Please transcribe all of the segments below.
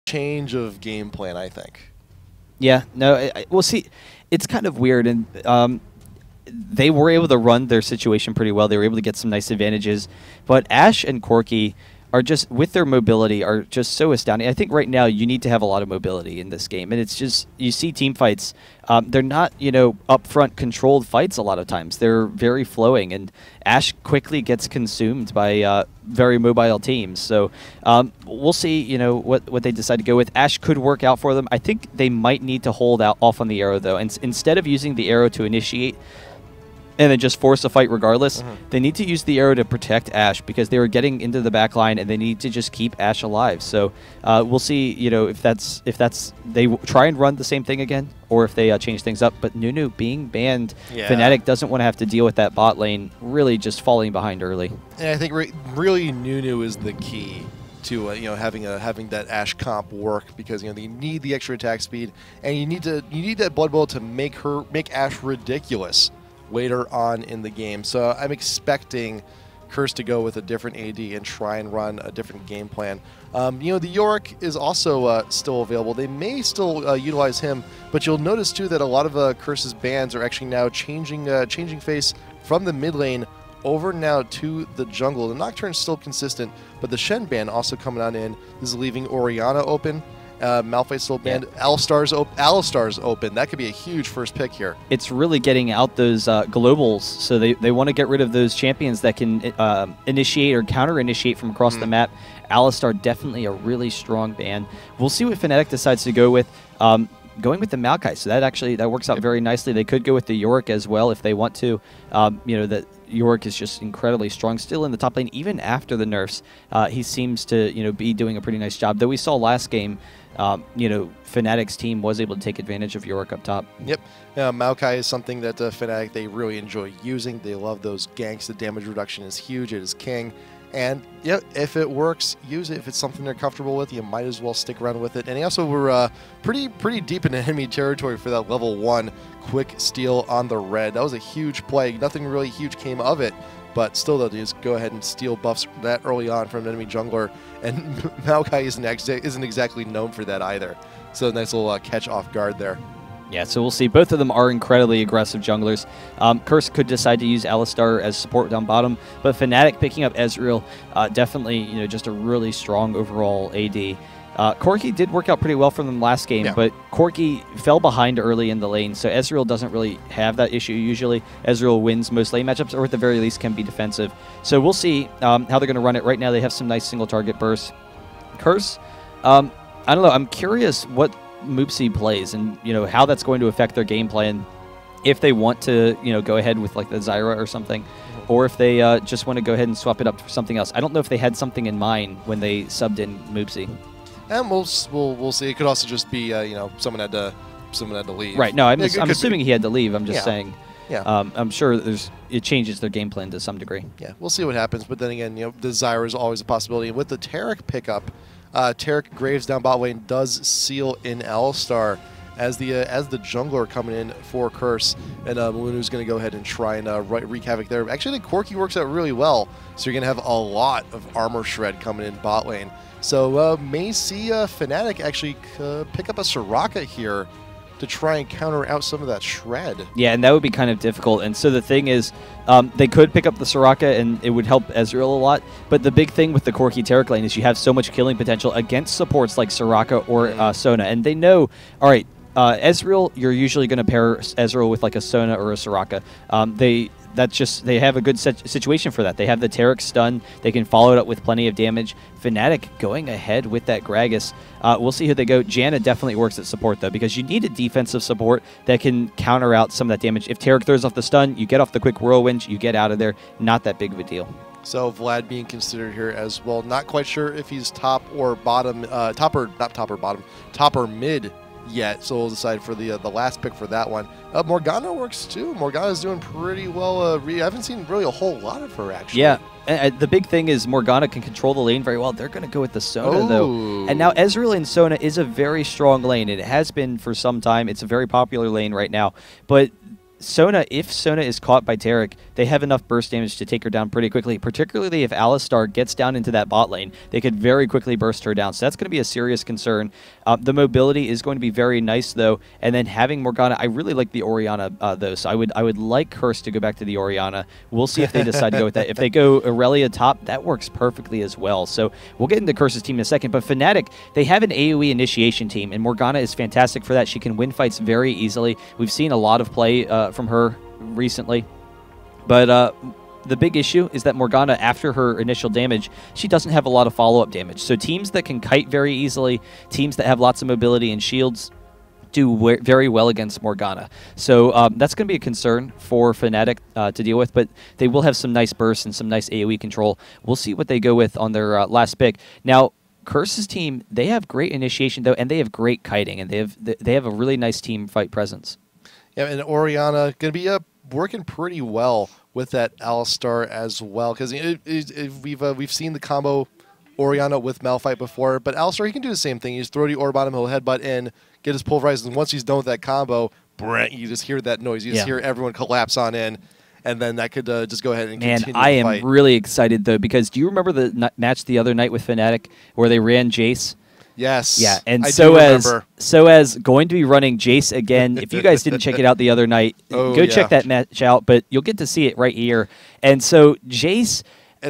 change of game plan, I think. Yeah, no, we'll see. It's kind of weird, and they were able to run their situation pretty well. They were able to get some nice advantages, but Ashe and Corki are just, with their mobility, are just so astounding. I think right now you need to have a lot of mobility in this game, and it's just, you see team fights, they're not, upfront controlled fights a lot of times. They're very flowing, and Ashe quickly gets consumed by very mobile teams. So we'll see, what they decide to go with. Ashe could work out for them. I think they might need to hold out off on the arrow, though, and instead of using the arrow to initiate and then just force a fight regardless, they need to use the arrow to protect Ashe, because they were getting into the back line, and they need to just keep Ashe alive. So we'll see, if that's they try and run the same thing again, or if they change things up. But Nunu being banned, Fnatic doesn't want to have to deal with that bot lane really just falling behind early. And I think really Nunu is the key to having that Ashe comp work, because they need the extra attack speed, and you need that Blood Bowl to make Ashe ridiculous later on in the game. So I'm expecting Curse to go with a different AD and try and run a different game plan. The Yorick is also still available. They may still utilize him, but you'll notice too that a lot of Curse's bans are actually now changing face from the mid lane over now to the jungle. The Nocturne's still consistent, but the Shen ban also coming on in. This is leaving Orianna open. Malphite's still banned. Alistar's open. That could be a huge first pick here. It's really getting out those globals, so they want to get rid of those champions that can initiate or counter-initiate from across the map. Alistar, definitely a really strong ban. We'll see what Fnatic decides to go with. Going with the Maokai, so that works out very nicely. They could go with the Yorick as well if they want to. That Yorick is just incredibly strong still in the top lane, even after the nerfs. He seems to be doing a pretty nice job. Though we saw last game, Fnatic's team was able to take advantage of Yorick up top. Yep. Maokai is something that Fnatic, they really enjoy using. They love those ganks. The damage reduction is huge. It is king. And yeah, if it works, use it. If it's something they're comfortable with, you might as well stick around with it. And they also were pretty deep in enemy territory for that level 1 quick steal on the red. That was a huge play. Nothing really huge came of it, but still, they'll just go ahead and steal buffs that early on from an enemy jungler. And Maokai isn't exactly known for that either. So nice little catch off guard there. Yeah, so we'll see. Both of them are incredibly aggressive junglers. Curse could decide to use Alistar as support down bottom, but Fnatic picking up Ezreal, definitely, just a really strong overall AD. Corki did work out pretty well for them last game, but Corki fell behind early in the lane, so Ezreal doesn't really have that issue usually. Ezreal wins most lane matchups, or at the very least can be defensive. So we'll see how they're going to run it. Right now they have some nice single target bursts. Curse, I don't know, I'm curious what Moopsie plays and how that's going to affect their game plan, if they want to go ahead with like the Zyra or something, or if they just want to go ahead and swap it up for something else. I don't know if they had something in mind when they subbed in Moopsie. And we'll see. It could also just be someone had to leave. Right. No, I'm assuming he had to leave. I'm just saying. Yeah. I'm sure it changes their game plan to some degree. Yeah, we'll see what happens. But then again, the Zyra is always a possibility. And with the Taric pickup, Taric Graves down bot lane does seal in Alistar as the jungler coming in for Curse, and Lunu's going to go ahead and try and wreak havoc there. Actually, the Corki works out really well, so you're going to have a lot of armor shred coming in bot lane. So may see Fnatic actually pick up a Soraka here to try and counter out some of that shred. Yeah, and that would be kind of difficult. And so the thing is, they could pick up the Soraka, and it would help Ezreal a lot. But the big thing with the Corki Taric lane is you have so much killing potential against supports like Soraka or Sona. And they know, all right, Ezreal, you're usually going to pair Ezreal with like a Sona or a Soraka. They have a good situation for that. They have the Taric stun. They can follow it up with plenty of damage. Fnatic going ahead with that Gragas. We'll see who they go. Janna definitely works at support, though, because you need a defensive support that can counter out some of that damage. If Taric throws off the stun, you get off the quick whirlwind, you get out of there. Not that big of a deal. So Vlad being considered here as well. Not quite sure if he's top or bottom, top or mid yet, so we'll decide for the last pick for that one. Morgana works too. Morgana's doing pretty well. I haven't seen really a whole lot of her, actually. Yeah, and the big thing is Morgana can control the lane very well. They're going to go with the Sona, though. And now Ezreal in Sona is a very strong lane. It has been for some time. It's a very popular lane right now. But Sona, if Sona is caught by Taric, they have enough burst damage to take her down pretty quickly, particularly if Alistar gets down into that bot lane. They could very quickly burst her down, so that's going to be a serious concern. The mobility is going to be very nice, though, and then having Morgana, I really like the Orianna, though, so I would like Curse to go back to the Orianna. We'll see if they decide to go with that. If they go Aurelia top, that works perfectly as well. So we'll get into Curse's team in a second, but Fnatic, they have an AoE initiation team, and Morgana is fantastic for that. She can win fights very easily. We've seen a lot of play from her recently, but the big issue is that Morgana, after her initial damage, she doesn't have a lot of follow-up damage. So teams that can kite very easily, teams that have lots of mobility and shields, do very well against Morgana. So that's going to be a concern for Fnatic to deal with, but they will have some nice bursts and some nice AoE control. We'll see what they go with on their last pick. Now, Curse's team, they have great initiation, though, and they have great kiting, and they have a really nice team fight presence. Yeah, and Orianna going to be working pretty well with that Alistar as well, because we've seen the combo Orianna with Malphite before, but Alistar, he can do the same thing. You just throw the orb on him, he'll headbutt in, get his pulverized, and once he's done with that combo, you just hear that noise. You just hear everyone collapse on in, and then that could just go ahead and continue the fight. Man, I am really excited, though, because do you remember the match the other night with Fnatic where they ran Jace? Yes. Yeah, and Soaz going to be running Jace again. If you guys didn't check it out the other night, go check that match out, but you'll get to see it right here. And so Jace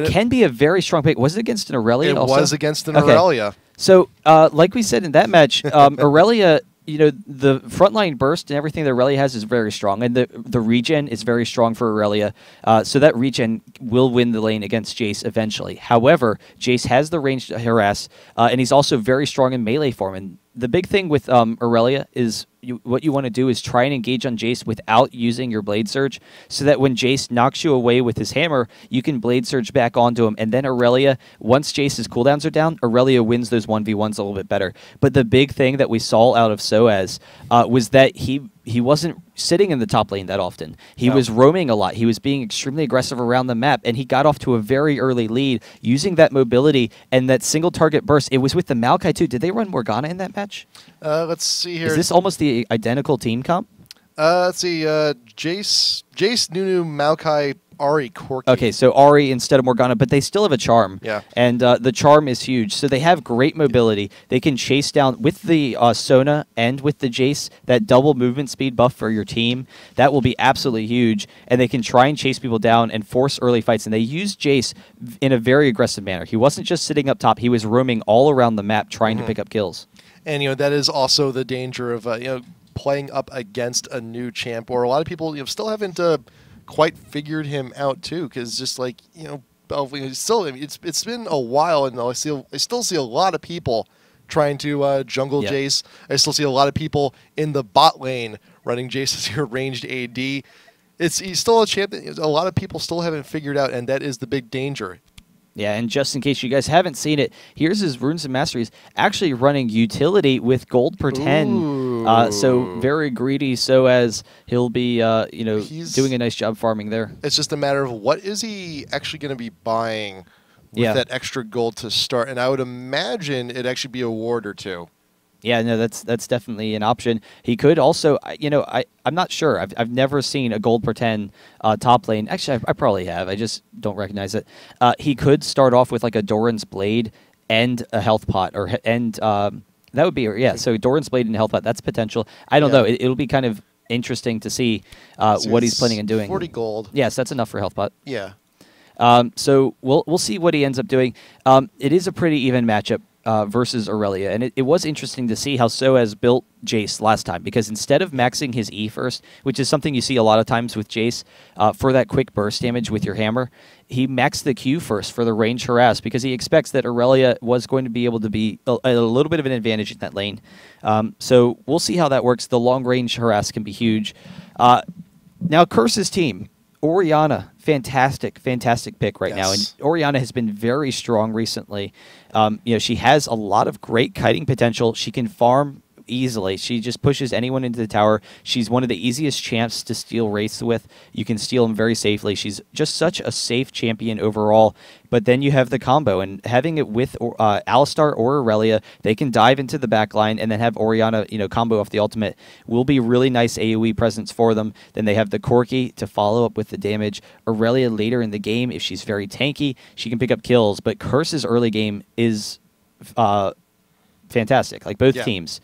can be a very strong pick. Was it against an Aurelia also? It was against an Aurelia. So, like we said in that match, Aurelia, the frontline burst and everything that Aurelia has is very strong, and the regen is very strong for Aurelia, so that regen will win the lane against Jace eventually. However, Jace has the range to harass, and he's also very strong in melee form, and the big thing with Aurelia is what you want to do is try and engage on Jace without using your Blade Surge, so that when Jace knocks you away with his hammer, you can Blade Surge back onto him, and then Aurelia, once Jace's cooldowns are down, Aurelia wins those 1v1s a little bit better. But the big thing that we saw out of Soaz was that he wasn't sitting in the top lane that often. He was roaming a lot. He was being extremely aggressive around the map, and he got off to a very early lead using that mobility and that single target burst. It was with the Maokai too. Did they run Morgana in that match? Let's see here. Is this almost the identical team comp? Let's see. Jace, Nunu, Maokai, Ahri, Corki. Okay, so Ahri instead of Morgana, but they still have a charm. Yeah. And the charm is huge. So they have great mobility. They can chase down with the Sona and with the Jace, that double movement speed buff for your team. That will be absolutely huge. And they can try and chase people down and force early fights. And they use Jace in a very aggressive manner. He wasn't just sitting up top. He was roaming all around the map trying to pick up kills. And, that is also the danger of, playing up against a new champ, or a lot of people still haven't quite figured him out too, because just like it's been a while, and I still see a lot of people trying to jungle Jace. I still see a lot of people in the bot lane running Jace as your ranged AD. He's still a champ that a lot of people still haven't figured out, and that is the big danger. Yeah, and just in case you guys haven't seen it, here's his Runes and Masteries actually running utility with gold per 10. So very greedy, so as he'll be, he's doing a nice job farming there. It's just a matter of what is he actually going to be buying with that extra gold to start. And I would imagine it'd actually be a ward or two. Yeah, no, that's definitely an option. He could also, I'm not sure. I've never seen a gold per 10 top lane. Actually, I probably have. I just don't recognize it. He could start off with like a Doran's Blade and a health pot, that would be, so Doran's Blade and health pot, that's potential. I don't know. It'll be kind of interesting to see what he's planning on doing. 40 gold. Yes, that's enough for health pot. Yeah. So we'll see what he ends up doing. It is a pretty even matchup versus Aurelia, and it was interesting to see how Soaz built Jace last time, because instead of maxing his E first, which is something you see a lot of times with Jace, for that quick burst damage with your hammer, he maxed the Q first for the range harass, because he expects that Aurelia was going to be able to be a little bit of an advantage in that lane. So we'll see how that works. The long range harass can be huge. Now Curse's team. Orianna, fantastic pick right now. And Orianna has been very strong recently. She has a lot of great kiting potential. She can farm easily. She just pushes anyone into the tower. She's one of the easiest champs to steal wraiths with. You can steal them very safely. She's just such a safe champion overall. But then you have the combo, and having it with Alistar or Aurelia, they can dive into the backline and then have Orianna, combo off the ultimate. Will be really nice AoE presence for them. Then they have the Corki to follow up with the damage. Aurelia later in the game, if she's very tanky, she can pick up kills. But Curse's early game is fantastic. Like both teams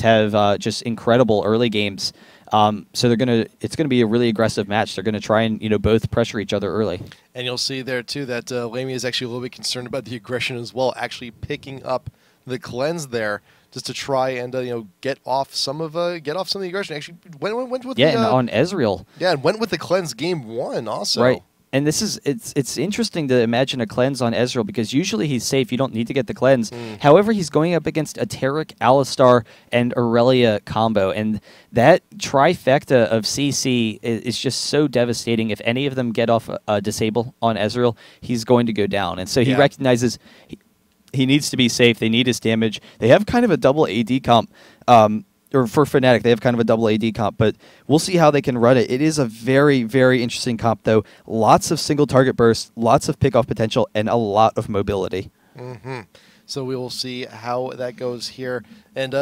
have just incredible early games. So it's gonna be a really aggressive match. They're gonna try and both pressure each other early. And you'll see there too that Lamia is actually a little bit concerned about the aggression as well, actually picking up the cleanse there just to try and get off some of the aggression. Actually, went with and on Ezreal. Yeah, and went with the cleanse game 1 also. Right. And it's interesting to imagine a cleanse on Ezreal because usually he's safe. You don't need to get the cleanse. However, he's going up against a Taric, Alistar, and Aurelia combo. And that trifecta of CC is just so devastating. If any of them get off a disable on Ezreal, he's going to go down. And so he recognizes he needs to be safe. They need his damage. They have kind of a double AD comp. Or for Fnatic, they have kind of a double AD comp, but we'll see how they can run it. It is a very, very interesting comp, though. Lots of single target bursts, lots of pickoff potential, and a lot of mobility. So we will see how that goes here. And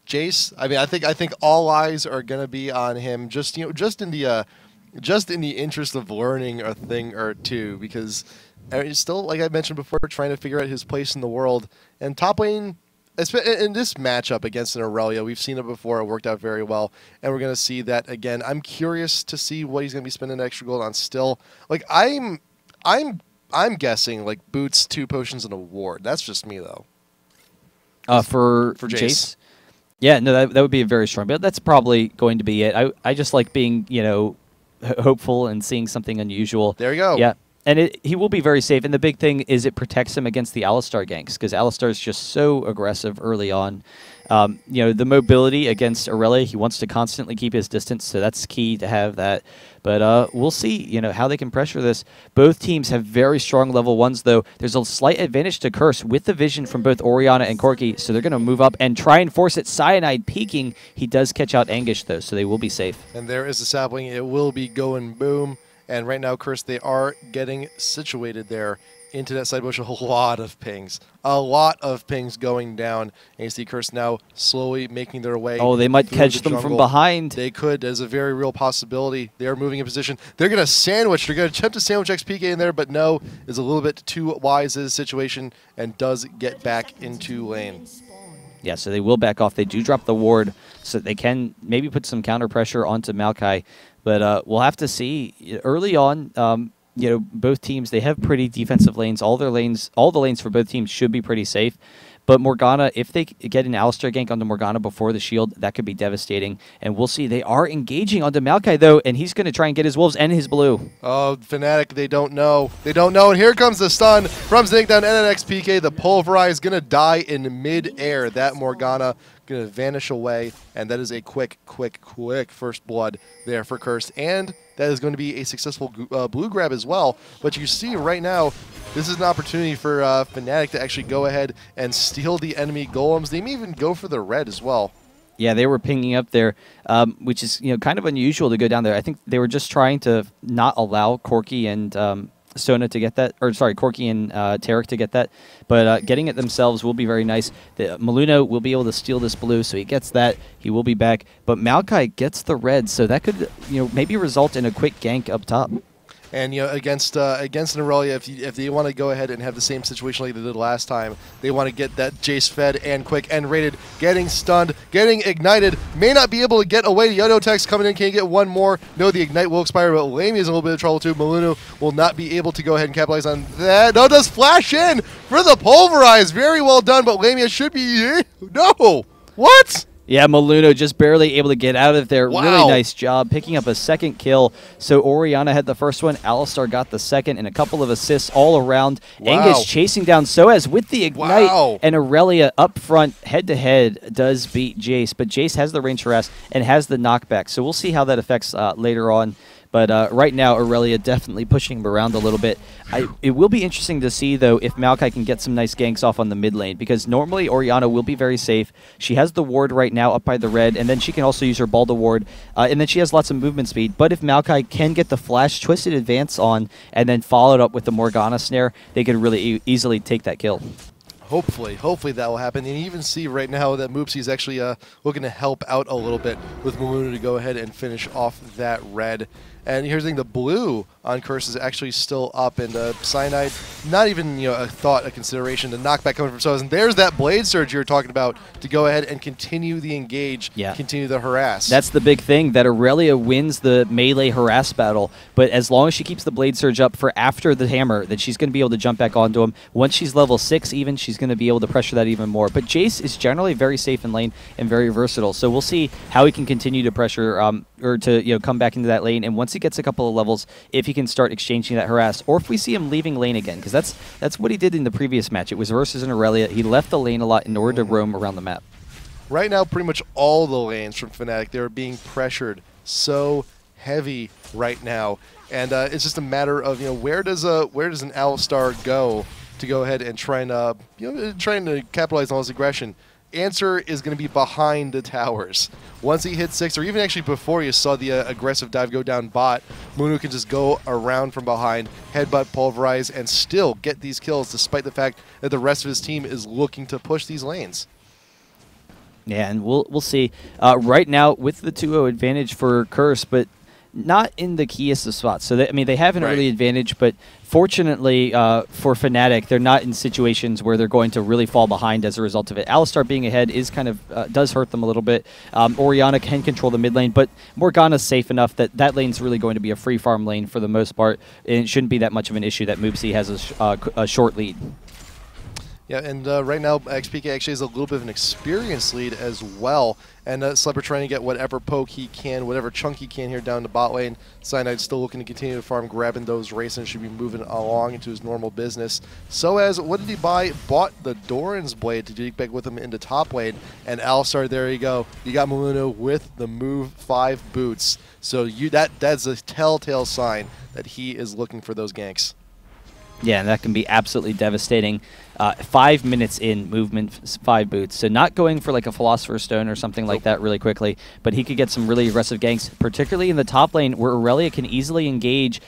Jace, I mean, I think all eyes are going to be on him. Just in the interest of learning a thing or two, because he's still, like I mentioned before, trying to figure out his place in the world. And top lane, in this matchup against an Aurelia, we've seen it before. It worked out very well, and we're going to see that again. I'm curious to see what he's going to be spending extra gold on still. Like I'm guessing like boots, 2 potions, and a ward. That's just me though. For Jace. Yeah, no, that would be a very strong build. That's probably going to be it. I just like being hopeful and seeing something unusual. There you go. Yeah. And he will be very safe. And the big thing is it protects him against the Alistar ganks because Alistar is just so aggressive early on. The mobility against Aurelia, he wants to constantly keep his distance, so that's key to have that. But we'll see, how they can pressure this. Both teams have very strong level 1s, though. There's a slight advantage to Curse with the vision from both Orianna and Corki, so they're going to move up and try and force it. Cyanide peeking. He does catch out Anguish, though, so they will be safe. And there is the sapling. It will be going boom. And right now, Curse, they are getting situated there into that side bush. A lot of pings going down. And you see Curse now slowly making their way. Oh, they might catch them from behind. They could. There's a very real possibility. They are moving in position. They're going to sandwich. They're going to attempt to sandwich XPK in there, but no, is a little bit too wise in this situation and does get back into lane. Yeah, so they will back off. They do drop the ward, so they can maybe put some counter pressure onto Maokai. But we'll have to see. Early on, both teams, they have pretty defensive lanes. All the lanes for both teams should be pretty safe. But Morgana, if they get an Alistar gank onto Morgana before the shield, that could be devastating. And we'll see. They are engaging onto Maokai, though, and he's going to try and get his wolves and his blue. Oh, Fnatic, they don't know. They don't know. And here comes the stun from Zinc down NNXPK. The Pulverize going to die in mid-air. That Morgana going to vanish away. And that is a quick first blood there for Curse. And that is going to be a successful blue grab as well. But you see right now, this is an opportunity for Fnatic to actually go ahead and steal the enemy golems. They may even go for the red as well. Yeah, they were pinging up there, which is kind of unusual to go down there. I think they were just trying to not allow Corki and Sona to get that, or sorry, Corki and Taric to get that. But getting it themselves will be very nice. Maluno will be able to steal this blue, so he gets that. He will be back. But Maokai gets the red, so that could maybe result in a quick gank up top. And against an Aurelia, if they want to go ahead and have the same situation like they did last time, they want to get that Jace fed and quick and rated, getting stunned, getting ignited, may not be able to get away. The auto text coming in, can you get one more? No, the ignite will expire, but Lamia is in a little bit of trouble too. Maluno will not be able to go ahead and capitalize on that. No, does flash in for the Pulverize. Very well done, but Lamia should be... No! What? Yeah, Maluno just barely able to get out of there. Wow. Really nice job picking up a second kill. So Orianna had the first one, Alistar got the second, and a couple of assists all around. Wow. Angus chasing down Soaz with the ignite, wow. And Aurelia up front, head-to-head, does beat Jace. But Jace has the range harass and has the knockback, so we'll see how that affects later on. But right now, Aurelia definitely pushing him around a little bit. It will be interesting to see, though, if Maokai can get some nice ganks off on the mid lane, because normally Orianna will be very safe. She has the ward right now up by the red, and then she can also use her Balda ward, and then she has lots of movement speed. But if Maokai can get the flash twisted advance on, and then followed up with the Morgana snare, they could really easily take that kill. Hopefully that will happen. And you even see right now that Moopsy is actually looking to help out a little bit with Maluna to go ahead and finish off that red. And here's the thing, the blue on Curse is actually still up, and Cyanide, not even a thought, a consideration. The knockback coming from Soaz, and there's that Blade Surge you were talking about to go ahead and continue the engage, continue the harass. That's the big thing, that Aurelia wins the melee harass battle, but as long as she keeps the Blade Surge up for after the hammer, then she's going to be able to jump back onto him. Once she's level 6 even, she's going to be able to pressure that even more. But Jace is generally very safe in lane and very versatile, so we'll see how he can continue to pressure or to come back into that lane, and once he gets a couple of levels, if he can start exchanging that harass, or if we see him leaving lane again, because that's what he did in the previous match. It was versus an Aurelia. He left the lane a lot in order to roam around the map. Right now, pretty much all the lanes from Fnatic, they're being pressured so heavy right now, and it's just a matter of where does an Alistar go ahead and trying to capitalize on his aggression. Answer is going to be behind the towers. Once he hits 6, or even actually before you saw the aggressive dive go down bot, Munu can just go around from behind, headbutt, pulverize, and still get these kills despite the fact that the rest of his team is looking to push these lanes. Yeah, and we'll see. Right now, with the 2-0 advantage for Curse, but not in the keyest of spots. So, they have an early advantage, but fortunately for Fnatic, they're not in situations where they're going to really fall behind as a result of it. Alistar being ahead is kind of does hurt them a little bit. Orianna can control the mid lane, but Morgana's safe enough that lane's really going to be a free farm lane for the most part, and it shouldn't be that much of an issue that Moopsy has a short lead. Yeah, and right now XPK actually has a little bit of an experience lead as well. And Slipper trying to get whatever poke he can, whatever chunk he can here down to bot lane. Cyanide still looking to continue to farm, grabbing those races, and should be moving along into his normal business. So as, what did he buy? Bought the Doran's Blade to take back with him into top lane. And Alistar, there you go. You got Maluna with the move 5 boots. So that's a telltale sign that he is looking for those ganks. Yeah, and that can be absolutely devastating. 5 minutes in, movement 5 boots. So not going for like a Philosopher's Stone or something like that really quickly, but he could get some really aggressive ganks, particularly in the top lane where Aurelia can easily engage,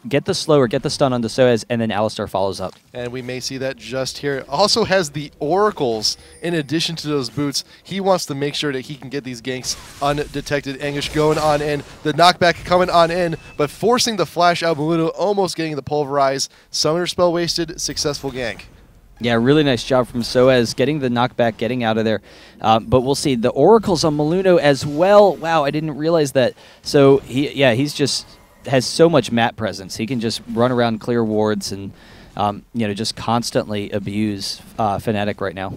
get the slow or get the stun onto Soaz, and then Alistar follows up. And we may see that just here. Also has the oracles in addition to those boots. He wants to make sure that he can get these ganks undetected. Anguish going on in, the knockback coming on in, but forcing the flash out. Maluna almost getting the pulverize. Summoner spell wasted, successful gank. Yeah, really nice job from Soaz, getting the knockback, getting out of there. But we'll see. The Oracle's on Maluno as well. Wow, I didn't realize that. So, he's just has so much map presence. He can just run around, clear wards, and just constantly abuse Fnatic right now.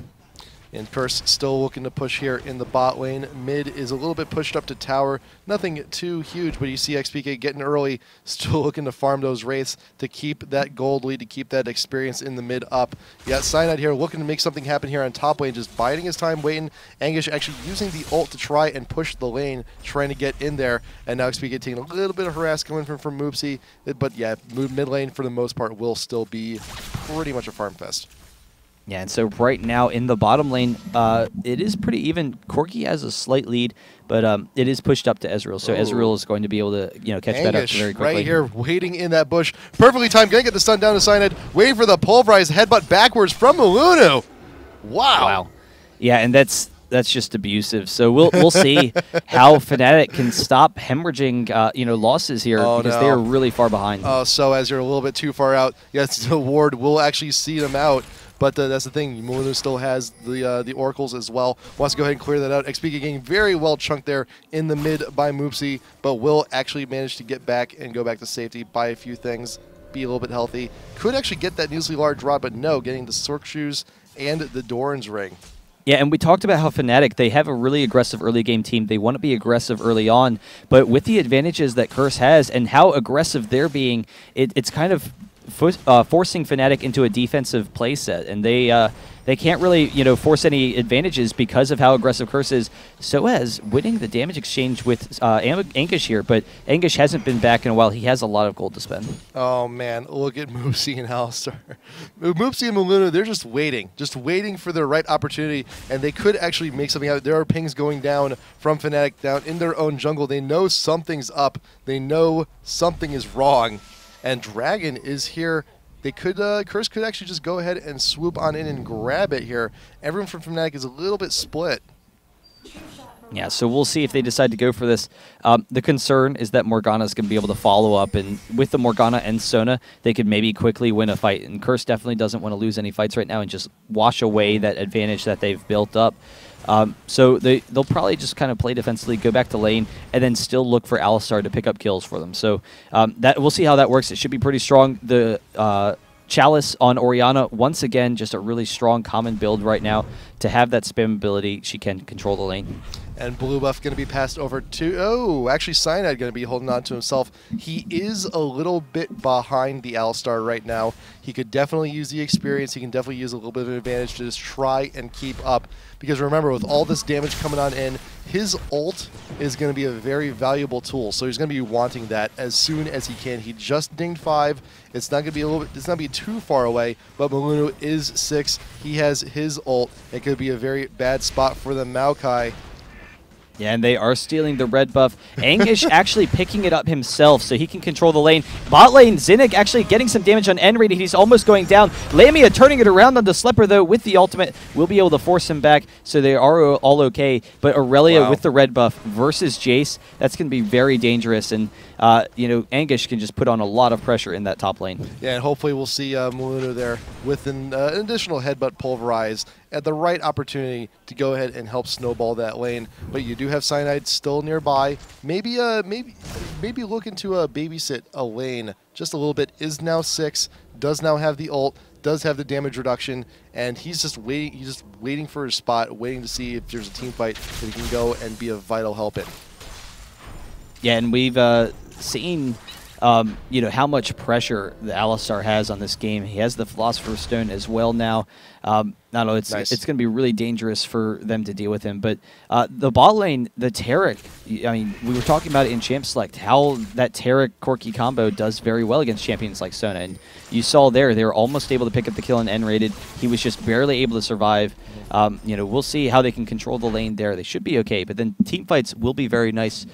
And Curse still looking to push here in the bot lane. Mid is a little bit pushed up to tower. Nothing too huge, but you see XPK getting early, still looking to farm those wraiths to keep that gold lead, to keep that experience in the mid up. You got Cyanide here looking to make something happen here on top lane, just biding his time, waiting. Anguish actually using the ult to try and push the lane, trying to get in there. And now XPK taking a little bit of harass coming from Moopsy. But yeah, mid lane for the most part will still be pretty much a farm fest. Yeah, and so right now in the bottom lane, it is pretty even. Corki has a slight lead, but it is pushed up to Ezreal. So Ezreal is going to be able to catch that up very quickly. Right here, waiting in that bush. Perfectly timed, going to get the stun down to Cyanide, waiting for the pulverize headbutt backwards from Malunu. Wow. Yeah, and that's just abusive. So we'll see how Fnatic can stop hemorrhaging losses here because they are really far behind. So as you're a little bit too far out, yes, the ward will actually see them out. But that's the thing, Malunu still has the oracles as well. Wants to go ahead and clear that out. XP getting very well chunked there in the mid by Moopsy, but will actually manage to get back and go back to safety, buy a few things, be a little bit healthy. Could actually get that Newsly large rod, but no, getting the Sork shoes and the Doran's ring. Yeah, and we talked about how Fnatic, they have a really aggressive early game team. They want to be aggressive early on, but with the advantages that Curse has and how aggressive they're being, it's kind of forcing Fnatic into a defensive play set, and they can't really, force any advantages because of how aggressive Curse is. So as winning the damage exchange with Anguish here, but Anguish hasn't been back in a while. He has a lot of gold to spend. Oh man, look at Moopsy and Alistar. Moopsy and Maluna, they're just waiting for the right opportunity, and they could actually make something out. There are pings going down from Fnatic down in their own jungle. They know something's up. They know something is wrong, and Dragon is here. They could, Curse could actually just go ahead and swoop on in and grab it here. Everyone from Fnatic is a little bit split. Yeah, so we'll see if they decide to go for this. The concern is that Morgana is going to be able to follow up, and with the Morgana and Sona, they could maybe quickly win a fight. And Curse definitely doesn't want to lose any fights right now and just wash away that advantage that they've built up. So they'll probably just kind of play defensively, go back to lane, and then still look for Alistar to pick up kills for them. So that we'll see how that works. It should be pretty strong. The Chalice on Orianna, once again, just a really strong common build right now. To have that spam ability, she can control the lane. And blue buff going to be passed over to, oh, actually Cyanide going to be holding on to himself. He is a little bit behind the Alistar right now. He could definitely use the experience. He can definitely use a little bit of an advantage to just try and keep up. Because remember, with all this damage coming on in, his ult is going to be a very valuable tool. So he's going to be wanting that as soon as he can. He just dinged 5. It's not going to be it's not going to be too far away, but Malunu is 6. He has his ult. It could be a very bad spot for the Maokai. Yeah, and they are stealing the red buff. Anguish actually picking it up himself so he can control the lane. Bot lane, Zinnig actually getting some damage on N-rated. He's almost going down. Lamia turning it around on the Slepper, though, with the ultimate. Will be able to force him back, so they are all okay. But Aurelia with the red buff versus Jace, that's going to be very dangerous. And, Anguish can just put on a lot of pressure in that top lane. Yeah, and hopefully we'll see Malunu there with an additional headbutt pulverize at the right opportunity to go ahead and help snowball that lane. But you do have Cyanide still nearby. Maybe looking to babysit a lane just a little bit. Is now 6, does now have the ult, does have the damage reduction, and he's just waiting. He's just waiting for his spot, waiting to see if there's a team fight that he can go and be a vital help in. Yeah, and we've seen how much pressure the Alistar has on this game. He has the Philosopher's Stone as well now. It's going to be really dangerous for them to deal with him. But the bot lane, the Taric, I mean, we were talking about it in Champ Select, how that Taric-Corki combo does very well against champions like Sona. And you saw there, they were almost able to pick up the kill on N-rated. He was just barely able to survive. We'll see how they can control the lane there. They should be okay. But then team fights will be very nice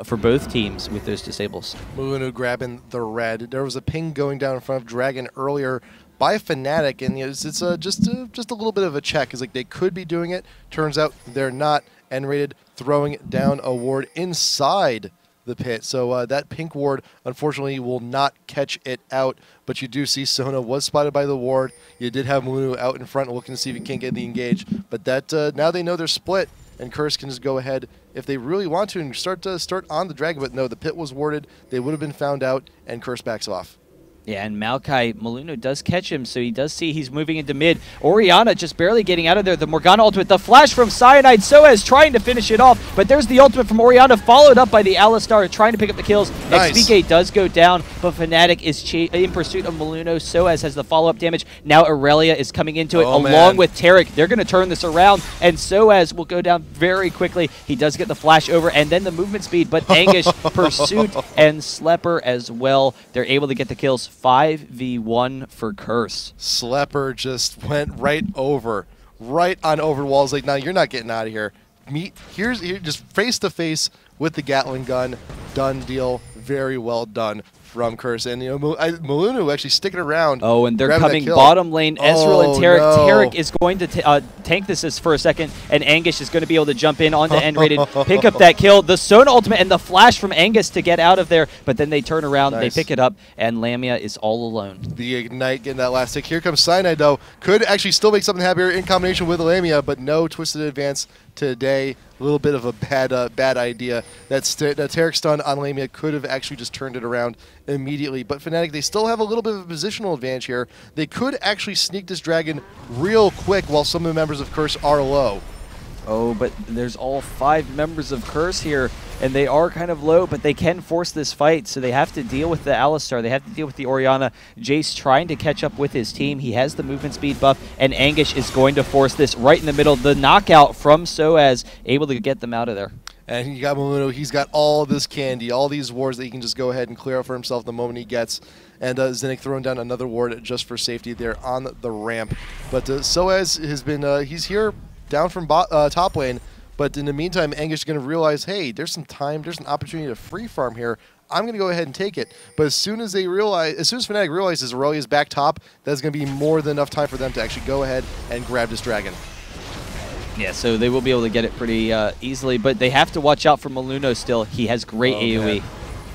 for both teams with those disables. Mulunu grabbing the red. There was a ping going down in front of Dragon earlier by Fnatic, and it's just a little bit of a check. It's like they could be doing it. Turns out they're not. N-rated throwing down a ward inside the pit. So that pink ward, unfortunately, will not catch it out. But you do see Sona was spotted by the ward. You did have Mulunu out in front looking to see if he can't get the engage. But that now they know they're split, and Curse can just go ahead if they really want to and start on the Dragon. But no, the pit was warded. They would have been found out, and Curse backs off. Yeah, and Maokai, Malunu does catch him, so he does see he's moving into mid. Orianna just barely getting out of there. The Morgana ultimate, the flash from Cyanide, Soaz trying to finish it off, but there's the ultimate from Orianna, followed up by the Alistar trying to pick up the kills. Nice. XPK does go down, but Fnatic is in pursuit of Malunu. Soaz has the follow-up damage. Now Aurelia is coming into it along with Taric. They're going to turn this around, and Soaz will go down very quickly. He does get the flash over, and then the movement speed, but Anguish, Pursuit, and Slepper as well. They're able to get the kills. 5v1 for Curse. Slepper just went right on over walls. Like, no, you're not getting out of here. Here's just face to face with the Gatling gun. Done deal. Very well done from Curse. And Malunu actually sticking around. Oh, and they're coming bottom lane. Ezreal and Taric. No. Taric is going to tank this for a second, and Anguish is going to be able to jump in onto N-rated, pick up that kill. The Sona ultimate and the flash from Angus to get out of there, but then they turn around, they pick it up, and Lamia is all alone. The Ignite getting that last tick. Here comes Cyanide, though. Could actually still make something happen here in combination with Lamia, but no Twisted Advance today. A little bit of a bad idea. That Taric stun on Lamia could have actually just turned it around immediately. But Fnatic, they still have a little bit of a positional advantage here. They could actually sneak this Dragon real quick while some of the members of Curse are low. Oh, but there's all 5 members of Curse here, and they are kind of low, but they can force this fight, so they have to deal with the Alistar, they have to deal with the Orianna. Jace trying to catch up with his team. He has the movement speed buff, and Anguish is going to force this right in the middle. The knockout from Soaz, able to get them out of there. And you got Maluno, he's got all this candy, all these wards that he can just go ahead and clear out for himself the moment he gets. And Zinnik throwing down another ward just for safety there on the ramp. But Soaz has been, he's here down from top lane, but in the meantime, Anguish is going to realize, hey, there's some time, there's an opportunity to free farm here. I'm going to go ahead and take it. But as soon as Fnatic realizes Aurelia is back top, that's going to be more than enough time for them to actually go ahead and grab this dragon. Yeah, so they will be able to get it pretty easily, but they have to watch out for Maluno still. He has great AoE. Man.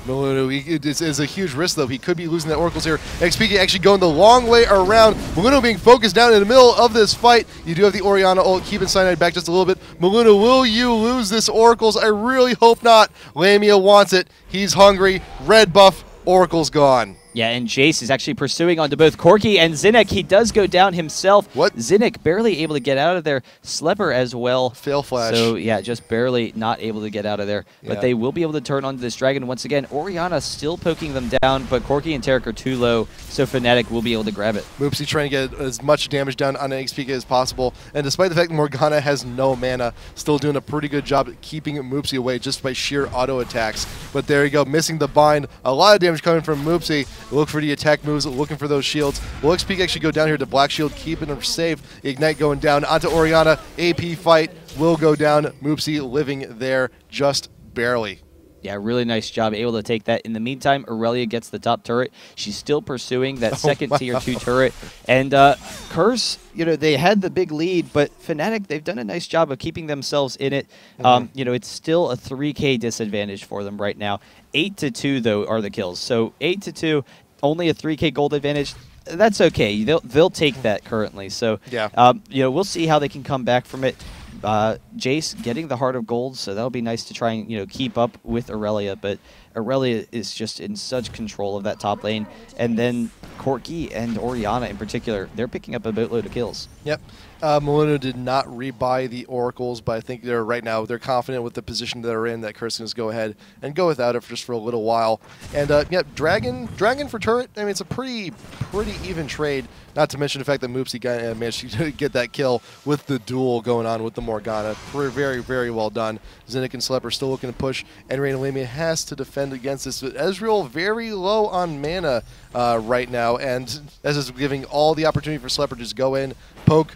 Maluno, it's a huge risk, though. He could be losing that Oracles here. XP actually going the long way around. Maluno being focused down in the middle of this fight. You do have the Orianna ult, keeping Cyanide back just a little bit. Maluno, will you lose this Oracles? I really hope not. Lamia wants it. He's hungry. Red buff. Oracles gone. Yeah, and Jace is actually pursuing onto both Corki and Zinnik. He does go down himself. What? Zinnik barely able to get out of there. Slepper as well. Fail flash. So, yeah, just barely not able to get out of there. But Yeah. they will be able to turn onto this dragon once again. Orianna still poking them down, but Corki and Tarek are too low, so Fnatic will be able to grab it. Moopsy trying to get as much damage down on XP as possible. And despite the fact that Morgana has no mana, still doing a pretty good job at keeping Moopsy away just by sheer auto attacks. But there you go, missing the bind. A lot of damage coming from Moopsy. Look for the attack moves, looking for those shields. Will XP actually go down here to Black Shield, keeping him safe. Ignite going down onto Orianna. AP fight will go down. Moopsy living there just barely. Yeah, really nice job, able to take that. In the meantime, Aurelia gets the top turret. She's still pursuing that second tier 2 turret. And Curse, you know, they had the big lead, but Fnatic, they've done a nice job of keeping themselves in it. You know, it's still a 3K disadvantage for them right now. 8-2, though, are the kills. So 8-2, only a 3K gold advantage. That's okay. They'll take that currently. So, yeah. you know, we'll see how they can come back from it. Jace getting the Heart of Gold, so that'll be nice to try and, you know, keep up with Aurelia, but Aurelia is just in such control of that top lane. And then Corki and Orianna in particular, they're picking up a boatload of kills. Yep. Maluno did not rebuy the Oracles, but I think they're right now they're confident with the position that they're in that Curse is go ahead and go without it just for a little while. And yeah, Dragon for turret. I mean, it's a pretty even trade. Not to mention the fact that Moopsy managed to get that kill with the duel going on with the Morgana. Very, very well done. Zinnik and Slepper still looking to push, and Reina Lamia has to defend against this. But Ezreal very low on mana right now, and this is giving all the opportunity for Slepper to just go in, poke,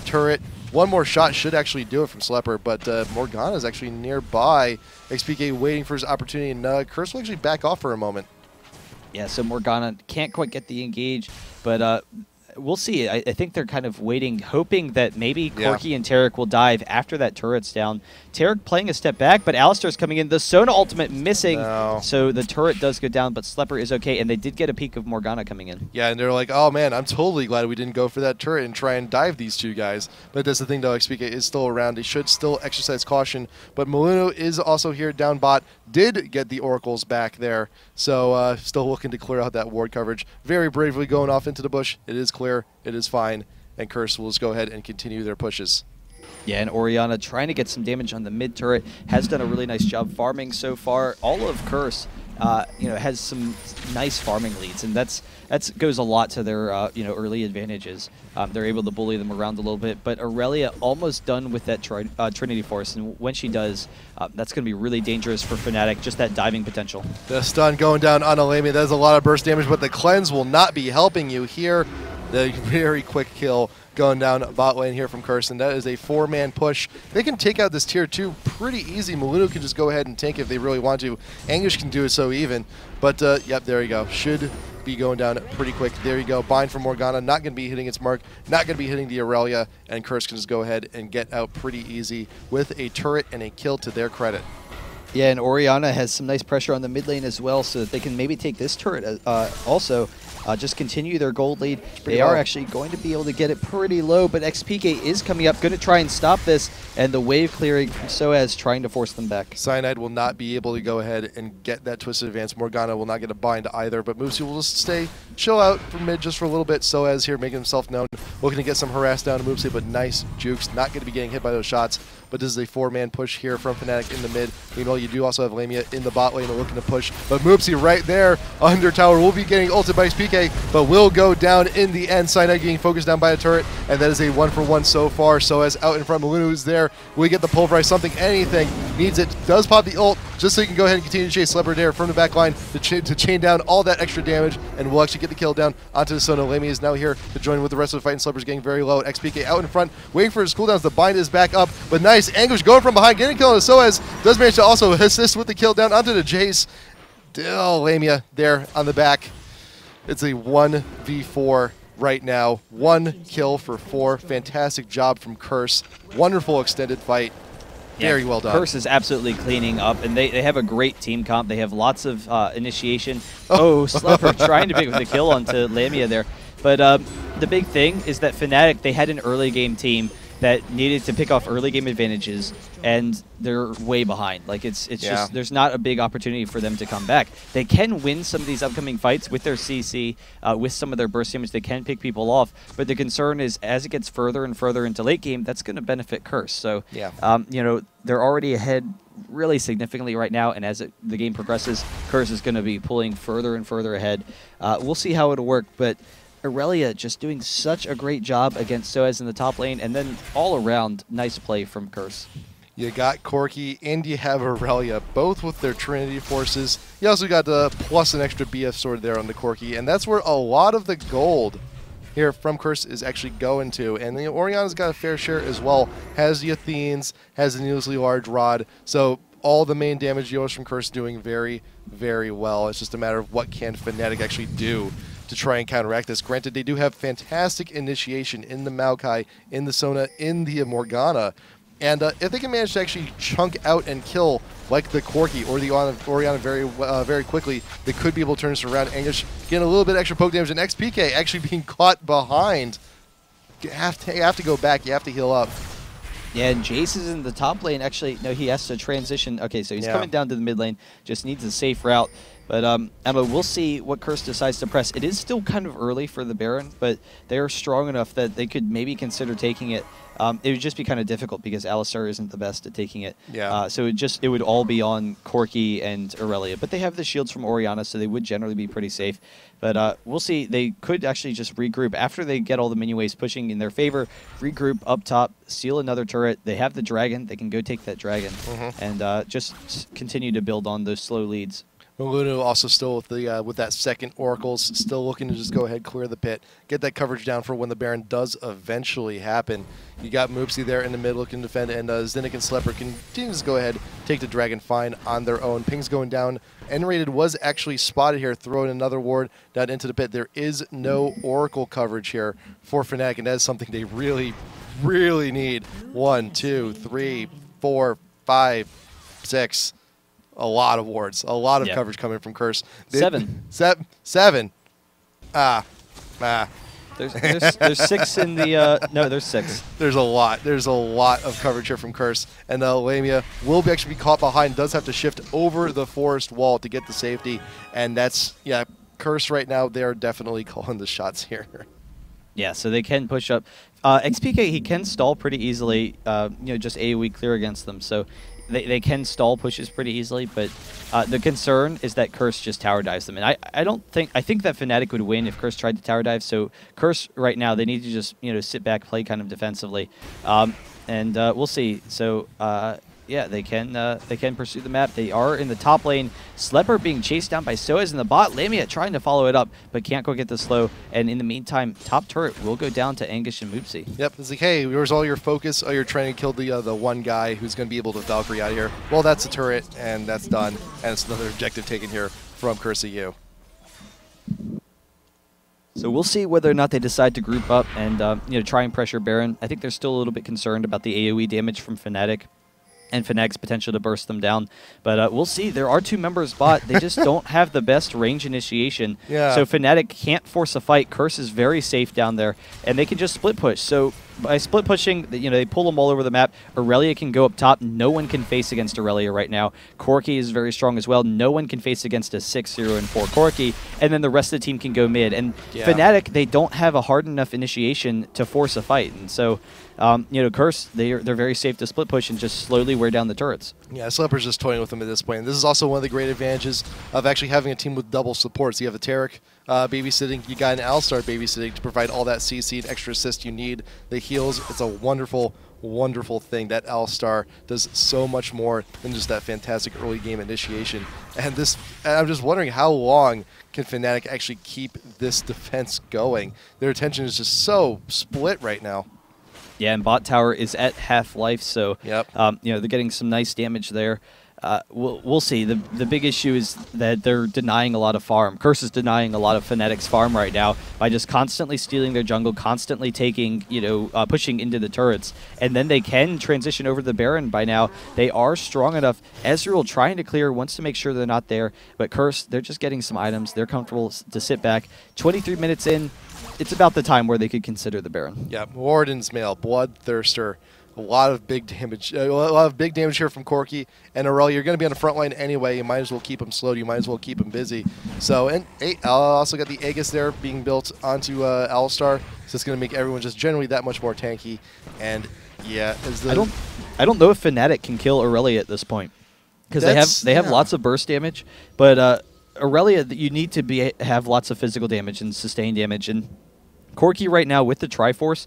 turret. One more shot should actually do it from Slepper, but Morgana is actually nearby. XPK waiting for his opportunity, and Curse will actually back off for a moment. Yeah, so Morgana can't quite get the engage, but we'll see. I think they're kind of waiting, hoping that maybe Corki and Tarek will dive after that turret's down. Tarek playing a step back, but Alistar's coming in. The Sona ultimate missing, so the turret does go down, but Slepper is okay, and they did get a peek of Morgana coming in. Yeah, and they're like, oh man, I'm totally glad we didn't go for that turret and try and dive these two guys. But that's the thing, though, XPK is still around. They should still exercise caution, but Maluno is also here down bot, did get the Oracles back there, so still looking to clear out that ward coverage. Very bravely going off into the bush. It is clear, it is fine, and Curse will just go ahead and continue their pushes. Yeah, and Orianna trying to get some damage on the mid turret, has done a really nice job farming so far. All of Curse, you know, has some nice farming leads, and that goes a lot to their you know, early advantages. They're able to bully them around a little bit, but Aurelia almost done with that Trinity Force, and when she does, that's going to be really dangerous for Fnatic. Just that diving potential. The stun going down on Alemi. That is a lot of burst damage, but the cleanse will not be helping you here. The very quick kill going down bot lane here from Curse, and that is a 4-man push. They can take out this tier 2 pretty easy. Maluno can just go ahead and tank if they really want to. Anguish can do it so even, but yep, there you go. Should be going down pretty quick. There you go. Bind from Morgana, not going to be hitting its mark, not going to be hitting the Aurelia, and Curse can just go ahead and get out pretty easy with a turret and a kill to their credit. Yeah, and Orianna has some nice pressure on the mid lane as well, so that they can maybe take this turret also. just continue their gold lead. They are actually going to be able to get it pretty low, but XPK is coming up, going to try and stop this, and the wave clearing from Soaz trying to force them back. Cyanide will not be able to go ahead and get that twisted advance. Morgana will not get a bind either, but Moosey will just stay, chill out from mid just for a little bit. Soaz here making himself known, looking to get some harass down to Moosey, but nice jukes, not going to be getting hit by those shots. But this is a 4-man push here from Fnatic in the mid. Meanwhile, you do also have Lamia in the bot lane looking to push. But Moopsy right there under tower will be getting ulted by PK, but will go down in the end. Cyanide getting focused down by a turret, and that is a 1-for-1 so far. So as out in front, Maluna is there. We get the pulverize, something, anything. Needs it. Does pop the ult, just so he can go ahead and continue to chase Leopard from the back line to chain down all that extra damage, and will actually get the kill down onto the Sona. Lamia is now here to join with the rest of the fight, and Slipper's getting very low. XPK out in front, waiting for his cooldowns. The bind is back up, but nice. Anguish going from behind, getting a kill on Soaz. Does manage to also assist with the kill down onto the Jace. Oh, Lamia there on the back. It's a 1v4 right now. 1 kill for 4. Fantastic job from Curse. Wonderful extended fight. Very well done. Curse is absolutely cleaning up, and they have a great team comp. They have lots of initiation. Oh, Slipper trying to pick the kill onto Lamia there. But the big thing is that Fnatic, they had an early game team that needed to pick off early game advantages, and they're way behind. Like it's just, there's not a big opportunity for them to come back. They can win some of these upcoming fights with their CC, with some of their burst damage. They can pick people off, but the concern is as it gets further and further into late game, that's going to benefit Curse. So, you know, they're already ahead really significantly right now, and as the game progresses, Curse is going to be pulling further and further ahead. We'll see how it'll work, but Aurelia just doing such a great job against Soaz in the top lane, and then all around, nice play from Curse. You got Corki and you have Aurelia, both with their Trinity forces. You also got the plus an extra BF sword there on the Corki, and that's where a lot of the gold here from Curse is actually going to. And the Oriana's got a fair share as well. Has the Athenes, has the needlessly large rod, so all the main damage dealers from Curse doing very, very well. It's just a matter of what can Fnatic actually do to try and counteract this. Granted, they do have fantastic initiation in the Maokai, in the Sona, in the Morgana, and if they can manage to actually chunk out and kill like the Corki or the Oriana very quickly, they could be able to turn this around. Anguish getting a little bit extra poke damage, and XPK actually being caught behind. You have to go back, you have to heal up. Yeah, and Jace is in the top lane. Actually, no, he has to transition. Okay, so he's coming down to the mid lane, just needs a safe route. But Emma, we'll see what Curse decides to press. It is still kind of early for the Baron, but they are strong enough that they could maybe consider taking it. It would just be kind of difficult because Alistar isn't the best at taking it. Yeah. So it would all be on Corki and Aurelia. But they have the shields from Oriana, so they would generally be pretty safe. But we'll see. They could actually just regroup after they get all the minion waves pushing in their favor. Regroup up top, steal another turret. They have the dragon. They can go take that dragon and just continue to build on those slow leads. Maluna also still with the with that second Oracles, still looking to just go ahead, clear the pit, get that coverage down for when the Baron does eventually happen. You got Moopsy there in the mid looking to defend, and Zinnik and Slepper continue to go ahead, take the Dragon fine on their own. Ping's going down. N-rated was actually spotted here, throwing another ward down into the pit. There is no Oracle coverage here for Fnatic, and that is something they really, really need. 1, 2, 3, 4, 5, 6. A lot of wards, a lot of coverage coming from Curse. 7. 7. There's 6 in the no, there's 6. There's a lot of coverage here from Curse, and Lamia will actually be caught behind. Does have to shift over the forest wall to get the safety, and that's Curse right now. They are definitely calling the shots here. Yeah, so they can push up. XPK, he can stall pretty easily. Just AoE clear against them, so they can stall pushes pretty easily. But the concern is that Curse just tower dives them, and I think that Fnatic would win if Curse tried to tower dive. So Curse right now, they need to just sit back, play kind of defensively, and we'll see. So. Yeah, they can pursue the map. They are in the top lane. Slepper being chased down by Soaz in the bot. Lamia trying to follow it up, but can't go get the slow. And in the meantime, top turret will go down to Anguish and Moopsy. Yep, it's like, hey, where's all your focus? Oh, you're trying to kill the one guy who's going to be able to Valkyrie out of here. Well, that's a turret, and that's done. And it's another objective taken here from Curse.EU. So we'll see whether or not they decide to group up and try and pressure Baron. I think they're still a little bit concerned about the AoE damage from Fnatic. and Fnatic's potential to burst them down. But we'll see. There are 2 members bot. They just don't have the best range initiation. Yeah. So Fnatic can't force a fight. Curse is very safe down there, and they can just split push. So by split pushing, they pull them all over the map. Aurelia can go up top. No one can face against Aurelia right now. Corki is very strong as well. No one can face against a 6-0 and 4 Corki. And then the rest of the team can go mid. And Fnatic, they don't have a hard enough initiation to force a fight. And so, Curse, they're very safe to split push and just slowly wear down the turrets. Yeah, Slepper's just toying with them at this point. And this is also one of the great advantages of actually having a team with double supports. You have a Taric babysitting, you got an Alistar babysitting to provide all that CC and extra assist you need. The heals, it's a wonderful, wonderful thing. That Alistar does so much more than just that fantastic early game initiation. And I'm just wondering how long can Fnatic actually keep this defense going? Their attention is just so split right now. Yeah, and bot tower is at half-life, so yep. They're getting some nice damage there. We'll see. The big issue is that they're denying a lot of farm. Curse is denying a lot of Fnatic's farm right now by just constantly stealing their jungle, constantly taking, pushing into the turrets. And then they can transition over to the Baron by now. They are strong enough. Ezreal trying to clear, wants to make sure they're not there. But Curse, they're just getting some items. They're comfortable to sit back. 23 minutes in, it's about the time where they could consider the Baron. Yeah, Warden's Mail, Bloodthirster. A lot of big damage here from Corki and Aurelia. You're going to be on the front line anyway. You might as well keep them slow. You might as well keep them busy. So, and also got the Aegis there being built onto Alistar. So it's going to make everyone just generally that much more tanky. And yeah, I don't know if Fnatic can kill Aurelia at this point because they have lots of burst damage, but Aurelia, you need to have lots of physical damage and sustained damage. And Corki right now with the Triforce,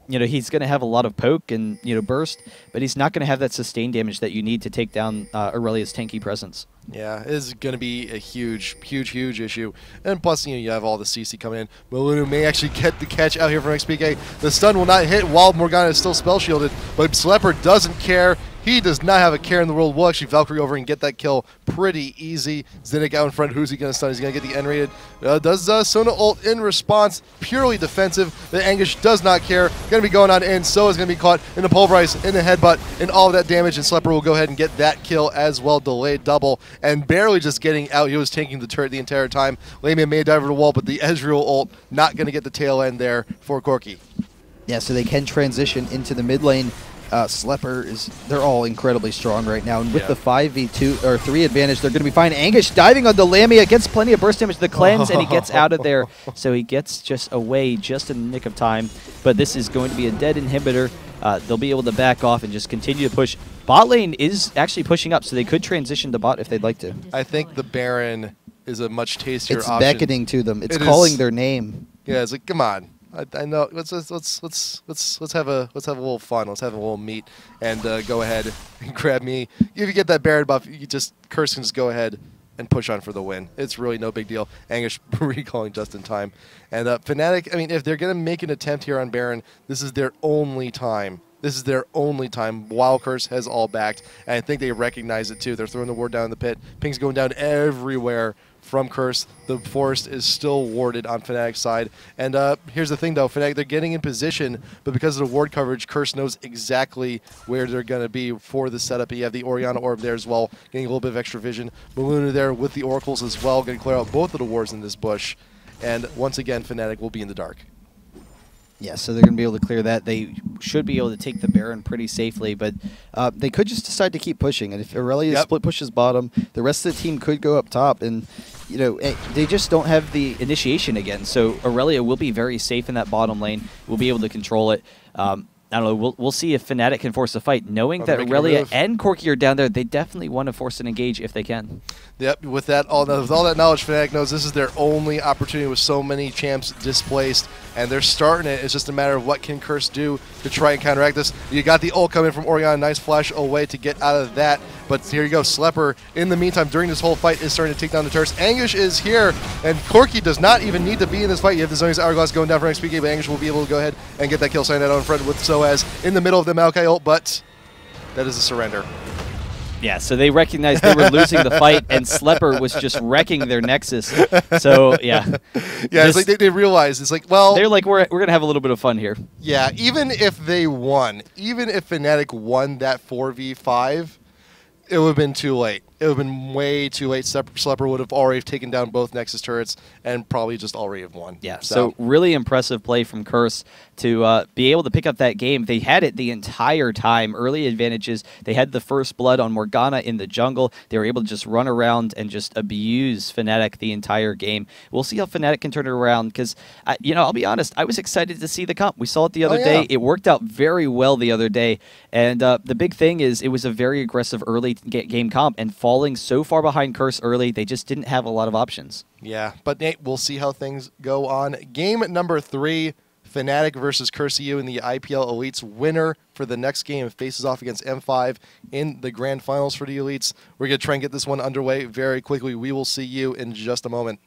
he's going to have a lot of poke and burst, but he's not going to have that sustained damage that you need to take down Aurelia's tanky presence. Yeah, it is going to be a huge, huge, huge issue. And plus, you have all the CC coming in. Malunu may actually get the catch out here from XPK. The stun will not hit while Morgana is still spell shielded, but Slepper doesn't care. He does not have a care in the world. We'll actually Valkyrie over and get that kill pretty easy. Zinnik out in front. Who's he going to stun? He's going to get the N-rated. Does Sona ult in response. Purely defensive. The Anguish does not care. Going to be going on in. So is going to be caught in the pulverize, in the headbutt, and all of that damage. And Slepper will go ahead and get that kill as well. Delayed double. And barely just getting out. He was taking the turret the entire time. Lamia may dive over the wall, but the Ezreal ult not going to get the tail end there for Corki. Yeah, so they can transition into the mid lane. Slepper they're all incredibly strong right now, and with the 5v2 or 3 advantage, they're going to be fine. Anguish diving on the Lamia, gets plenty of burst damage, the cleanse, and he gets out of there. So he gets just away just in the nick of time. But this is going to be a dead inhibitor. They'll be able to back off and just continue to push. Bot lane is actually pushing up, so they could transition to bot if they'd like to. I think the Baron is a much tastier option. It's beckoning to them. It's calling their name. Yeah, it's like, come on. I know. Let's have a little fun. Let's have a little meet and go ahead and grab me. If you get that Baron buff, Curse can just go ahead and push on for the win. It's really no big deal. Anguish recalling just in time. And Fnatic, I mean, if they're going to make an attempt here on Baron, this is their only time. This is their only time while Curse has all backed. And I think they recognize it too. They're throwing the ward down in the pit. Ping's going down everywhere from Curse. The forest is still warded on Fnatic's side. And here's the thing though, Fnatic, they're getting in position, but because of the ward coverage, Curse knows exactly where they're going to be for the setup. You have the Orianna Orb there as well, getting a little bit of extra vision. Maluna there with the Oracles as well, going to clear out both of the wards in this bush. And once again, Fnatic will be in the dark. Yeah, so they're going to be able to clear that. They should be able to take the Baron pretty safely, but they could just decide to keep pushing. And if Aurelia split pushes bottom, the rest of the team could go up top. And, they just don't have the initiation again. So Aurelia will be very safe in that bottom lane. We'll be able to control it. I don't know. We'll see if Fnatic can force a fight. Knowing that Aurelia and Corki are down there, they definitely want to force an engage if they can. Yep. With all that knowledge, Fnatic knows this is their only opportunity with so many champs displaced, and they're starting it. It's just a matter of what can Curse do to try and counteract this. You got the ult coming from Orianna. Nice flash away to get out of that. But here you go. Slepper, in the meantime, during this whole fight, is starting to take down the turrets. Anguish is here, and Corki does not even need to be in this fight. You have the Zoni's Hourglass going down for XPK, but Anguish will be able to go ahead and get that kill sign out in front with Soaz in the middle of the Maokai ult, but that is a surrender. Yeah, so they recognized they were losing the fight, and Slepper was just wrecking their Nexus. So, yeah. Yeah, it's like they realized, it's like, well... They're like, we're going to have a little bit of fun here. Yeah, even if they won, even if Fnatic won that 4v5, it would have been too late. It would have been way too late. Slepper would have already taken down both Nexus turrets and probably just already have won. Yeah, so really impressive play from Curse to be able to pick up that game. They had it the entire time, early advantages. They had the first blood on Morgana in the jungle. They were able to just run around and just abuse Fnatic the entire game. We'll see how Fnatic can turn it around because, I'll be honest, I was excited to see the comp. We saw it the other day. It worked out very well the other day. And the big thing is it was a very aggressive early game comp, and falling so far behind Curse early, they just didn't have a lot of options. Yeah, but Nate, we'll see how things go on. Game number 3, Fnatic versus Curse.EU in the IPL Elites. Winner for the next game faces off against M5 in the grand finals for the Elites. We're going to try and get this one underway very quickly. We will see you in just a moment.